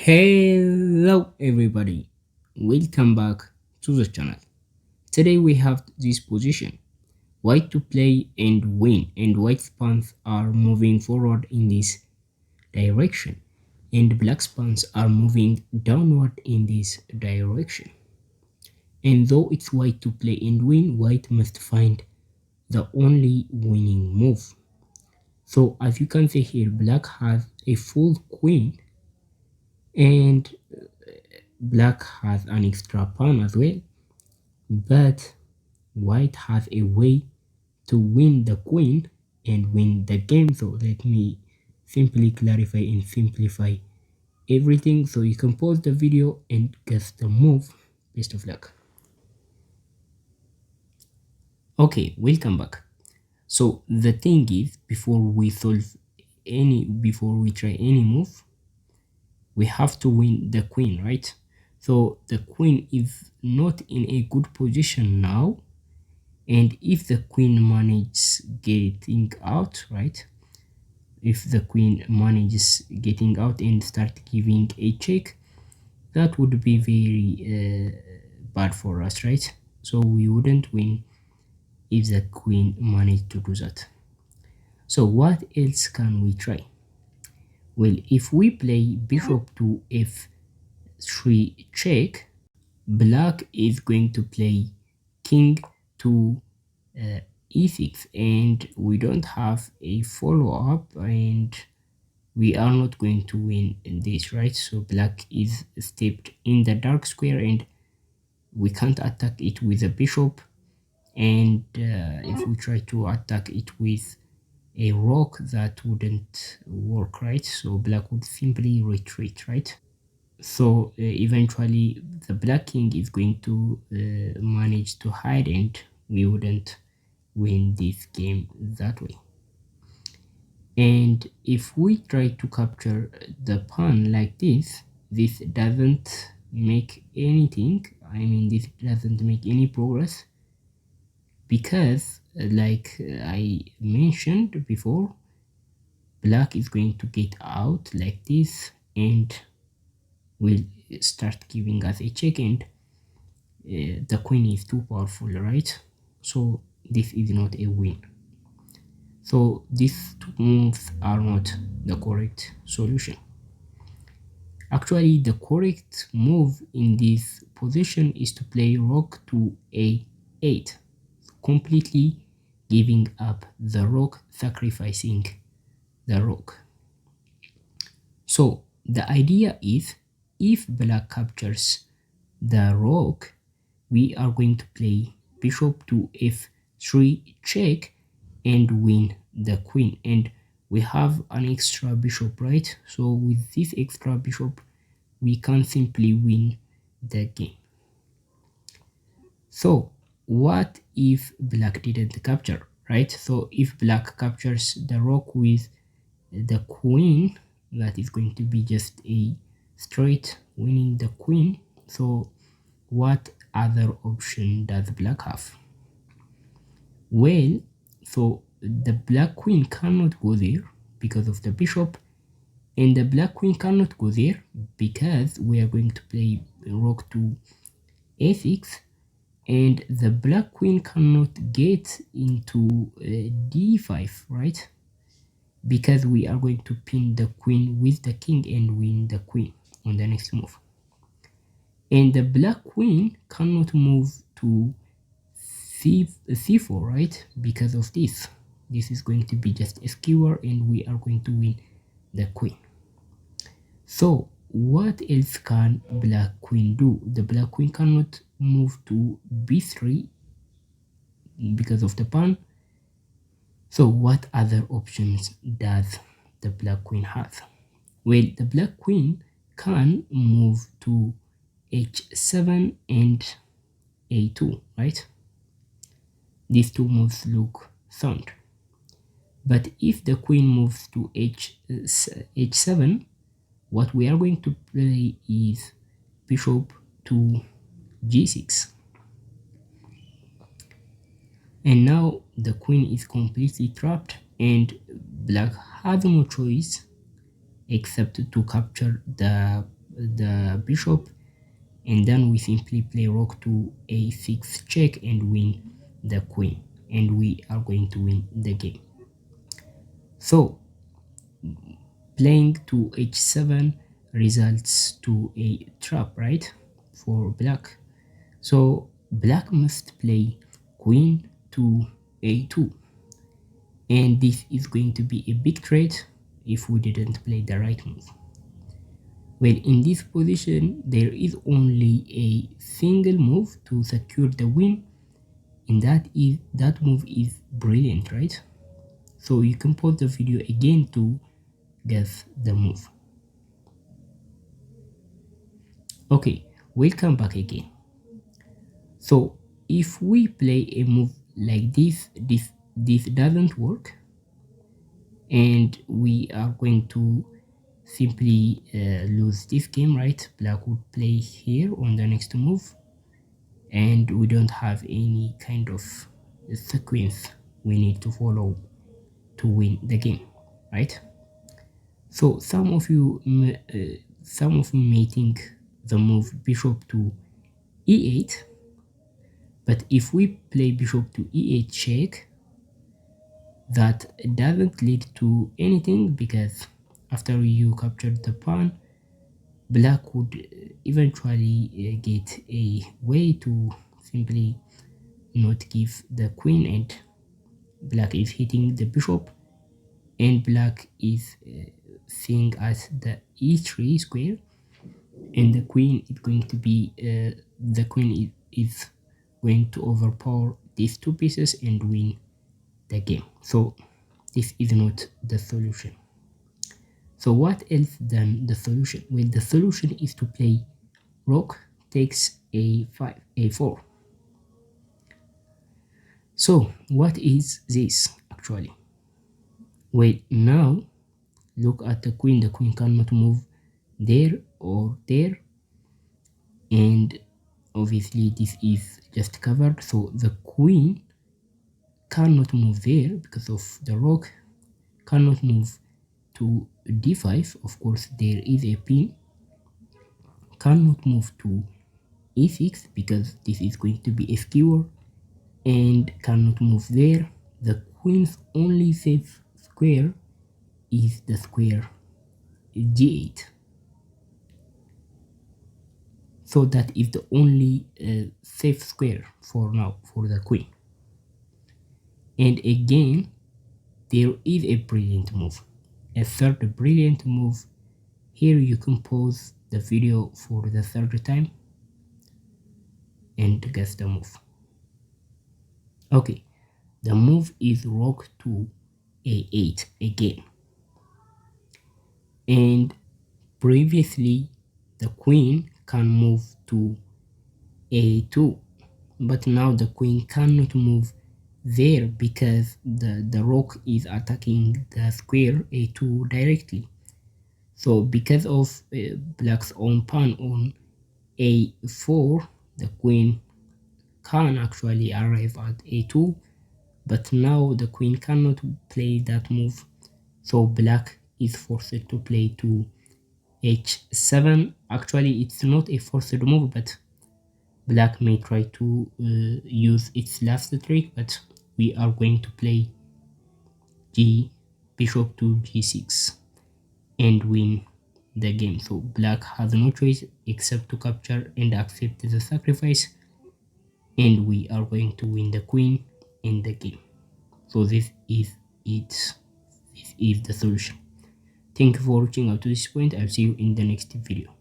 Hello everybody, welcome back to the channel. Today we have this position, white to play and win, and white pawns are moving forward in this direction and black pawns are moving downward in this direction. And though it's white to play and win, white must find the only winning move. So as you can see here, black has a full queen and black has an extra pawn as well, but white has a way to win the queen and win the game. So let me simply clarify and simplify everything so you can pause the video and guess the move. Best of luck. Okay, welcome back. So the thing is, before we try any move, we have to win the queen, right? So the queen is not in a good position now, and if the queen manages getting out, right, if the queen manages getting out and start giving a check, that would be very bad for us, right? So we wouldn't win if the queen managed to do that. So what else can we try? Well, if we play bishop to f3 check, black is going to play king to e6, and we don't have a follow-up and we are not going to win in this, right? So black is stepped in the dark square and we can't attack it with a bishop, and if we try to attack it with a rook, that wouldn't work, right? So black would simply retreat, right? So eventually the black king is going to manage to hide and we wouldn't win this game that way. And if we try to capture the pawn like this doesn't make anything. I mean, this doesn't make any progress because like I mentioned before, black is going to get out like this and will start giving us a check, and the queen is too powerful, right? So this is not a win. So these two moves are not the correct solution. Actually, the correct move in this position is to play rook to a8, completely giving up the rook, sacrificing the rook. So the idea is, if black captures the rook, we are going to play bishop to f3 check and win the queen, and we have an extra bishop, right? So with this extra bishop we can simply win the game. So what if black didn't capture, right? So if black captures the rook with the queen, that is going to be just a straight winning the queen. So what other option does black have? Well, so the black queen cannot go there because of the bishop, and the black queen cannot go there because we are going to play rook to a6, and the black queen cannot get into d5, right? Because we are going to pin the queen with the king and win the queen on the next move. And the black queen cannot move to c4, right? Because of this. This is going to be just a skewer and we are going to win the queen. So what else can black queen do? The black queen cannot move to b3 because of the pawn. So what other options does the black queen have? Well, the black queen can move to h7 and a2, right? These two moves look sound. But if the queen moves to h7, what we are going to play is bishop to g6. And now the queen is completely trapped and black has no choice except to capture the the bishop, and then we simply play rook to a6 check and win the queen, and we are going to win the game. So playing to h7 results to a trap, right, for black. So black must play queen to a2, and this is going to be a big threat if we didn't play the right move. Well, in this position there is only a single move to secure the win, and that move is brilliant, right? So you can pause the video again to guess the move. Okay, welcome back again. So if we play a move like this doesn't work, and we are going to simply lose this game, right? Black would play here on the next move, and we don't have any kind of sequence we need to follow to win the game, right? So some of you may think the move bishop to e8, but if we play bishop to e8 check, that doesn't lead to anything, because after you capture the pawn, black would eventually get a way to simply not give the queen, and black is hitting the bishop, and black is seeing as the e3 square, and the queen is going to be is going to overpower these two pieces and win the game. So this is not the solution. So what else than the solution? Well, the solution is to play rook takes a5, a4. So what is this actually? Well, now look at the queen. The queen cannot move there or there, and obviously this is just covered, so the queen cannot move there because of the rook, cannot move to d5, of course there is a pin, cannot move to e6 because this is going to be a skewer, and cannot move there. The queen's only safe square is the square g8. So that is the only safe square for now for the queen. And again, there is a brilliant move, a third brilliant move. Here you can pause the video for the third time and guess the move. Okay, the move is rook to a8 again. And previously the queen can move to a2, but now the queen cannot move there because the rook is attacking the square a2 directly. So because of black's own pawn on a4, the queen can actually arrive at a2, but now the queen cannot play that move, so black is forced to play to h7. Actually it's not a forced move, but black may try to use its last trick, but we are going to play bishop to g6 and win the game. So black has no choice except to capture and accept the sacrifice, and we are going to win the queen in the game. So this is it. This is the solution. Thank you for watching up to this point. I'll see you in the next video.